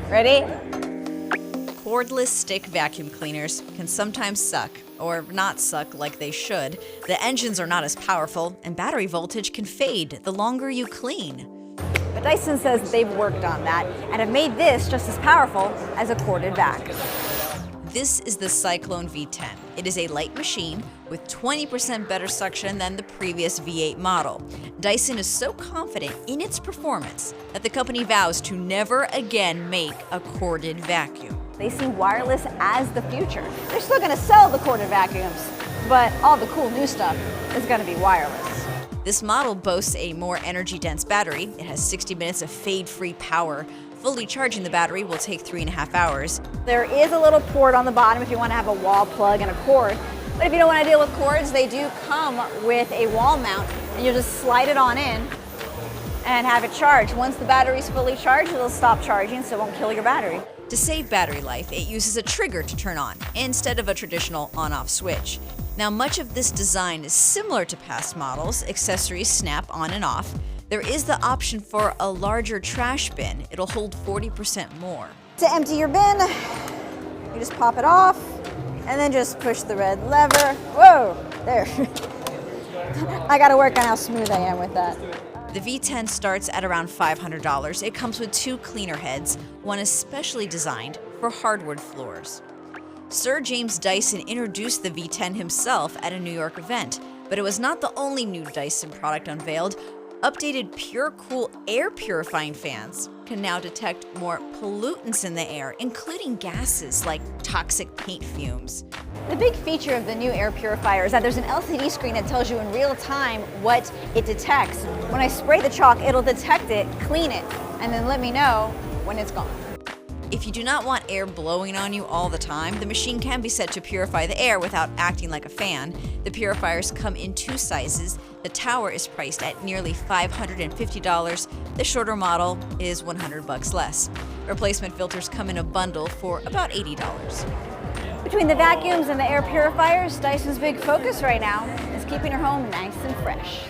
Ready? Cordless stick vacuum cleaners can sometimes suck, or not suck like they should. The engines are not as powerful, and battery voltage can fade the longer you clean. But Dyson says they've worked on that and have made this just as powerful as a corded vac. This is the Cyclone V10. It is a light machine with 20% better suction than the previous V8 model. Dyson is so confident in its performance that the company vows to never again make a corded vacuum. They see wireless as the future. They're still going to sell the corded vacuums, but all the cool new stuff is going to be wireless. This model boasts a more energy-dense battery. It has 60 minutes of fade-free power. Fully charging the battery will take 3.5 hours. There is a little port on the bottom if you want to have a wall plug and a cord. But if you don't want to deal with cords, they do come with a wall mount, and you'll just slide it on in and have it charged. Once the battery's fully charged, it'll stop charging, so it won't kill your battery. To save battery life, it uses a trigger to turn on, instead of a traditional on-off switch. Now, much of this design is similar to past models. Accessories snap on and off. There is the option for a larger trash bin. It'll hold 40% more. To empty your bin, you just pop it off, and then just push the red lever. Whoa, there. I gotta work on how smooth I am with that. The V10 starts at around $500. It comes with 2 cleaner heads, one especially designed for hardwood floors. Sir James Dyson introduced the V10 himself at a New York event, but it was not the only new Dyson product unveiled. Updated PureCool air purifying fans can now detect more pollutants in the air, including gases like toxic paint fumes. The big feature of the new air purifier is that there's an LCD screen that tells you in real time what it detects. When I spray the chalk, it'll detect it, clean it, and then let me know when it's gone. If you do not want air blowing on you all the time, the machine can be set to purify the air without acting like a fan. The purifiers come in 2 sizes. The tower is priced at nearly $550. The shorter model is $100 less. Replacement filters come in a bundle for about $80. Between the vacuums and the air purifiers, Dyson's big focus right now is keeping her home nice and fresh.